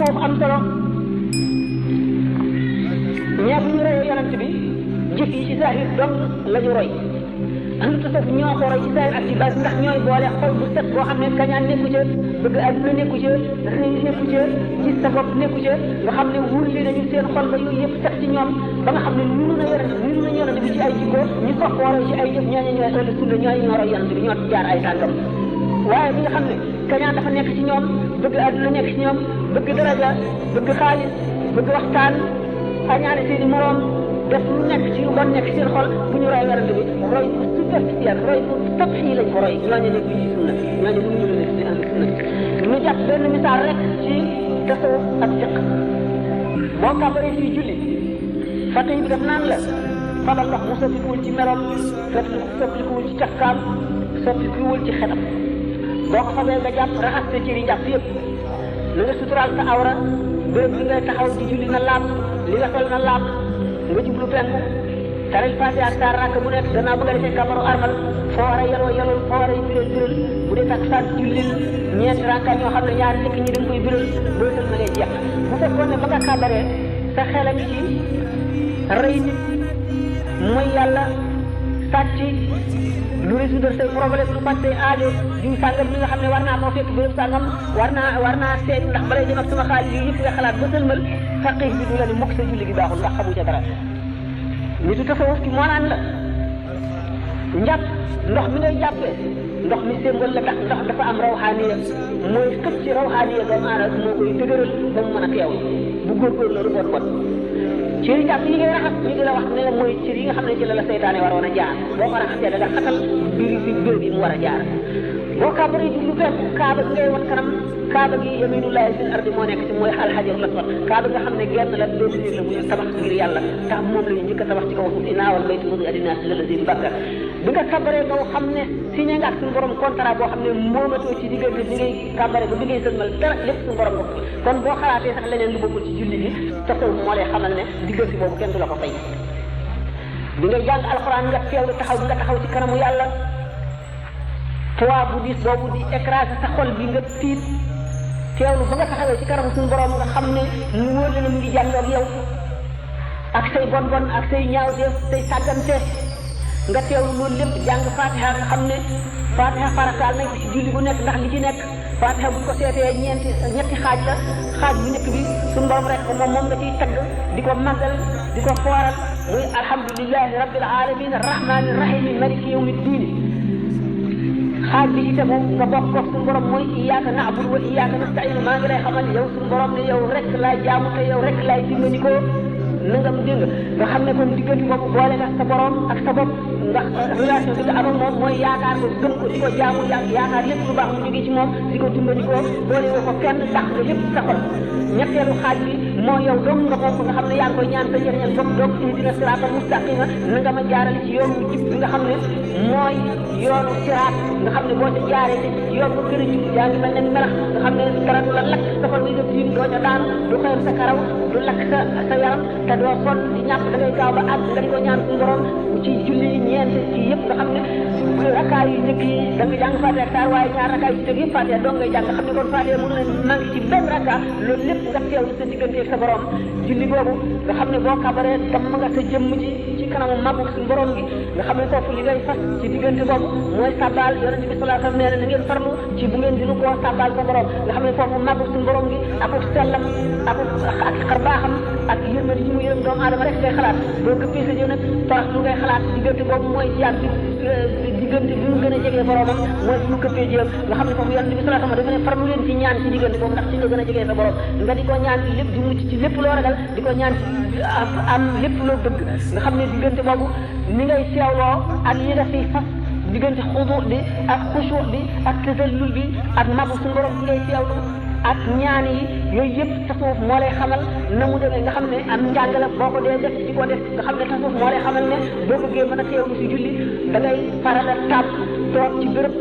tasawuf am solo ñepp ñu roy yonent bi jëf yi ci zahir dong la ñu roy ahlu tasawuf ñoo ko roy ci zahir ak ci bas ndax ñooy boole xol bu set boo xam ne kañaan nekku ca bëgg àdduna nekku ca rëy nekku ca gis sa bopp nekku ca nga xam ne wulli nañu seen xol ba yooyu yëpp set ci ñoom ba nga xam ne nunu na yonent bi ci ay jikko ñu sopp ko roy ci ay jëf ñooñu ñooy ahlu sunna ñooy ñoo roy yonent bi ñoo jaar ay tànkam waaye bi nga xam ne kañaan dafa nekk ci ñoom bëgg àdduna nekk ci ñoom bëgg daraja bëgg xaalis bëgg waxtaan añaane seeni moroom def lu nekk ci lu bon nekk seen xol bu ñu roy yonent bi roy bu superficiel roy bu tabxi lañ ko roy ñooñu nekk ci sunna ñooñu ñu ñu nekk ci ahlu sunna ñu jàpp benn misaal rek ci tasawuf ak fiq boo kàmbaree fii julli fàtte bi def naan la fabal ndox mu soppikuwul ci meloom soppikuwul ci cafkaam soppikuwul ci xetam boo ko fabee nga jàpp raxas sa cëri njàpp yëpp na nga suturaal sa awra béréb bi ngay taxaw di julli na laab li nga sol na laab nga jublu penku taril fatiha ak saar rakk bu nekk gannaaw ba nga defee kabaru armal foo war a yeloo foo war a biral bu dee takk saat jullil ñeenti rakka ñoo xam ne ñaari njëkk ñi dañ koy biral boo sël ma lee jeex bu fekkoon ne ba nga kabaree sa xel a ngi ci rëy nit mooy yàlla sàcc lu résoudre say problème lu faj say aajo jiw sàngam li nga xam ne war naa moo fekk béréb sàngam war naa seet ndax balay dem ak sama xaalis yi yëpp nga xalaat ba sëlmal faqih bi du la ni mukk sa julli gi baaxul ndax xamu ca dara nitu tasawuf ki moo naan la njàpp ndox mi ngay jàppee ndox mi sémbal la tax ndox dafa am rawxaaniya mooy xëcc ci rawxaaniya doomu aadama moo koy dëgëral ba mu mën a teew bu góorgóorlu lu bon bon cëri njàpp yi ngay raxas ñu di la wax ne mooy cër yi nga xam ne ci la seytaane waroon a jaar boo ko raxasee da nga xatal béréb yi mu war a jaar boo kaabaree jublu fekk kaaba gi ngay wan kanam kaaba gi yaminullahi fil ardi moo nekk ci mooy alxajarul aswad kaaba nga xam ne genn la benn nit la bu ñu tabax ngir yàlla tax moom la ñu njëkk a tabax ci kaw suuf inaa wal baytu mudi adinaas la lazim bakka bi nga kabaree nga xam ne signé nga ak suñu borom contrat boo xam ne moomatoo ci diggante bi ngay kàmbare ba bi ngay sëlmal dara lépp suñu borom nga kon boo xalaatee sax leneen lu bokkul ci julli gi taxaw moo lay xamal ne diggante boobu kenn du la ko fay bi ngay jàng alxuraan nga teewlu taxaw ci kanamu yàlla poids bu diis boobu di écraser sa xol bi nga tiit teewlu ba nga taxawee ci kanamu suñu borom nga xam ne mu wóor la ne mu ngi jàndoog yow ak say bon ak say ñaawteef say sàggante nga teewlu loolu lépp jàng fatiha nga xam ne fatiha farataal nañ ko ci julli bu nekk ndax li ci nekk fatiha buñ ko seetee ñetti xaaj la xaaj bu nekk bi suñu borom rek moom nga ciy tagg di ko màggal di ko fooral muy alhamdulillahi rabbil alamin arrahmani rahim maliki yawmi ddin xaaj bi ci tegu nga bokk ko suñu borom mooy iyyaka na'budu wa iyyaka nasta'in maa ngi lay xamal yow suñu borom ne yow rek laay jaamu te yow rek laay dimbandikoo nangam dégg nga xam ne kon diggante boobu boole nga sa borom ak sa bopp ndax relation bi nga amoon moom mooy yaakaar ko gëm ko di ko jaamu yaakaar lépp lu baax mu jógee ci moom di ko dimbandikoo boole woo ko kenn dàq nga lépp sa xol ñetteelu xaaj bi moo yow dong nga bokk nga xam ne yaa ngi koy ñaan sa njëriñal bopp donc ihdina siraatal mustaqima na nga ma jaarale ci yoon wu jub bi nga xam ne mooy yoonu siraat nga xam ne boo ca jaaree te yoon ba gën a jub yaa ngi mel ne melax nga xam ne dara du la lakk safar wi nga tiim doo ca daanu du xëyam sa karaw du lakk sa yaram te doo sonn di ñàkk da ngay gaaw ba àgg nga di ko ñaan suñu borom ci julli ñeent ci yëpp nga xam ne rakkaa yu njëkk yi da nga jàng Faatiha ak saar waaye ñaar rakkaa yu ci teg yëpp Faatiha dong ngay jàng nga xam ne kon Faatiha mënu leen manqué ci benn rakkaa loolu lépp nga teewlu sa diggante ak sa borom julli boobu nga xam ne boo kabaree damm nga sa jëmm ci kanamu màggu suñu borom gi nga xam ne foofu li ngay fas ci diggante boobu mooy sabal yonent bi sallallahu alayhi wasallam nee na ngeen farlu ci bu ngeen dinu koo sabal sa borom nga xam ne foofu màggu suñu borom gi ak sellam ak xarbaaxam ak yërmande ji mu yërëm doomu aadama rek ngay xalaat boo gëppee sa jëw nag torox lu ngay xalaat diggante boobu mooy jaam bi diggante bi mu gën a jegee boromam mooy bu mu këppee jëm nga xam ne foofu yonent bi sallallahu alayhi wasallam dafa ne farlu leen ci ñaan ci diggante boobu ndax ci nga gën a jegee sa borom nga di ko ñaan lépp di mucc ci lépp loo ragal di ko ñaan am lépp loo bëgg nga xam ne diggante boobu ni ngay seewloo ak yi nga fiy fas diggante xudu bi ak xusu bi ak tazallul bi ak mabu suñu borom bi ngay seewlu ak ñaan yi yooyu yëpp tasawuf moo lay xamal na mu demee nga xam ne am njàng la boo ko dee def di ko def nga xam ne tasawuf moo lay xamal ne boo bëggee mën a teewlu si julli da ngay faral a tàmm toog ci béréb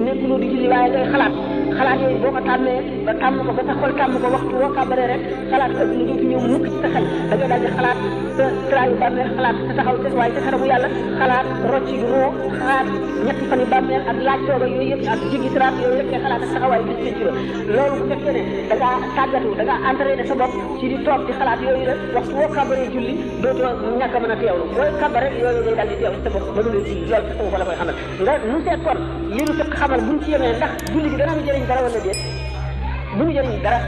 nekkuloo di julli waaye ngay xalaat yooyu boo ko tàmmee ba tàmm ko ba sa xol tàmm ko waxtu woo kàbbaree rek xalaat ko adduna dootu ñëw mukk ci sa xel da ngay daal di xalaat sa traayu bàmmeel xalaat sa taxaw te waaye sa xaramu yàlla xalaat rocci roo xalaat ñetti fan yu bàmmeel ak laaj tooga yooyu yëpp ak jigi siraat yooyu yëpp ngay xalaat ak taxawaay bis ci loolu bu fekkee ne da ngaa tàggat wetu da nga entraîné sa bopp ci di toog di xalaat yooyu la waxtu woo kabaree julli dootoo ñàkk a mën a teewlu booy kabar rek yooyu day daal di teew sa bopp ba du julli loolu tasawuf la koy xamal nga nu seet kon li nu fekk xamal buñ ci yemee ndax julli gi dana nu jëriñ dara wala déet du nu jëriñ dara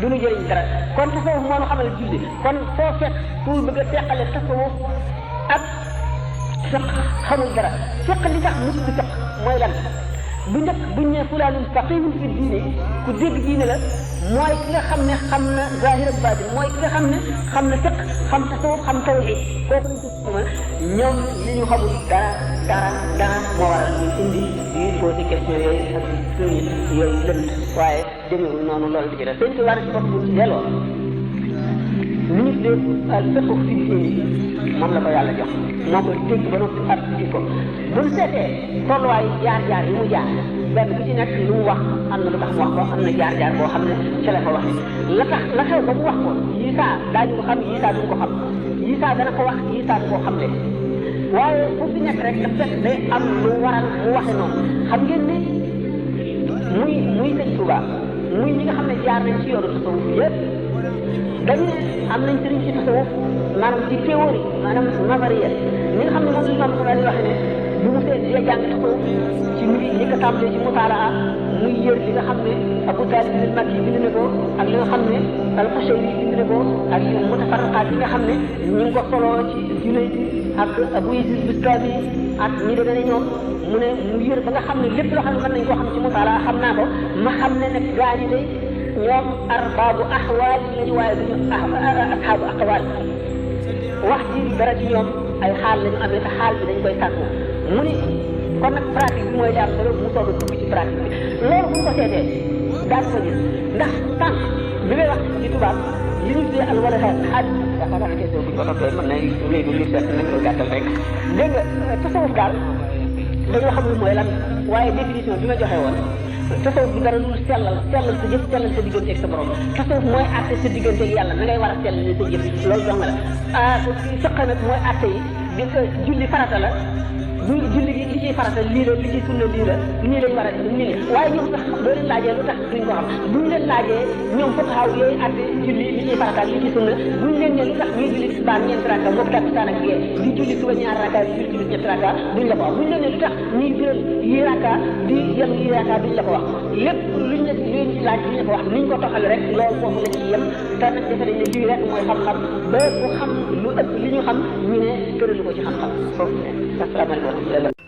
du nu jëriñ dara kon tasawuf moo nu xamal julli kon foo fekk pour bëgg a teqale tasawuf ak fiq xamul dara fiq li tax musul di fiq mooy lan bu njëkk buñ ne fulaanun faqihun fi diine ku dégg diine la mooy ki nga xam ne xam na zahir ak baatin mooy ki nga xam ne xam na fiq xam tasawuf xam tawhid kooku lañ tuddee ñoom li ñu xamul dara moo waral ñu indi di posé question yooyu ak suñu yooyu lënd waaye demeewul noonu loolu di sëñ bi war ci bopp bu delloo ministre al fiqh fi diine moom la ko yàlla jox moo ko dégg ba noppi appliqué ko bu ñu seetee tolluwaay jaar-jaar yi mu jaar benn bu ci nekk lu mu wax am na lu tax mu wax ko am na jaar-jaar boo xam ne ci la ko waxee la tax la xew ba mu wax ko Isaa daañu ko xam Isaa duñ ko xam Isaa dana ko wax Isaa du ko xam ne waaye fu fi nekk rek daf fekk day am lu waral mu waxe noonu xam ngeen ne muy sëñ Tuubaa muy ñi nga xam ne jaar nañ ci yoonu tasawuf yëpp dañu ne am nañ sëriñ ci tasawuf maanaam ci théorie maanaam nazariya ñi nga xam ne moom la ñu waxee ne bu mu see dee jàng tasawuf ci ñi ko tàmbalee ci mutaalaa muy yër li nga xam ne Abu Taalib al-Makki bind na ko ak li nga xam ne al-Qushayri bind na ko ak mutafarriqaat yi nga xam ne ñu ngi ko soloo ci Junayd ak Abu Yazid Bistami ak ñi demee ne ñoom mu ne mu yër ba nga xam ne lépp loo xam ne mën nañ koo xam ci mutaalaa xam naa ko ma xam ne nag gaañi day ñoom arbaabu axwaal lañu waaye duñu asxaabu aqwaal wax ji dara ci ñoom ay xaal lañu amee te xaal bi dañ koy sàkku mu ni kon nag pratique bi mooy daal solo mu soog a dugg ci pratique bi loolu bu ñu ko seetee daan ko gis ndax tànk bi ngay wax ci tubaab li ñu tuddee al wala xaaj yaakaar naa ne question bu ñu ko toppee mën na léegi lu seet nañ ko gàttal rek dégg nga tasawuf daal dañoo xamul mooy lan waaye définition bi ma joxe woon tasawuf bi dara lu sellal sa jëf sellal sa diggante ak sa borom tasawuf mooy àtte sa diggante ak yàlla na ngay war a sellal sa jëf loolu dong la fiq nag mooy àtte yi di julli farata la julli gi li ciy farata lii la li ciy sunna lii la nii lañ war a def nii la waaye ñoom sax boo leen laajee lu tax duñ ko xam buñ leen laajee ñoom fuqahaa yooyu àtte julli li ciy farata li ci sunna buñ leen ne lu tax ñuy julli tisbaar ñeenti raka moom takkusaan ak gee di julli suba ñaar raka di julli ñetti raka duñ la ko wax buñ leen ne lu tax ñuy jël yi raka di yem yi raka duñ la ko wax lépp luñ la luñ ci laaj duñ la ko wax niñ ko toxal rek loolu foofu la ci yem te nag defe nañ ne lii rek mooy xam-xam ba ku xam lu ëpp li ñu xam ñu ne tëralu ko ci xam-xam foofu ne asalaamaaleykum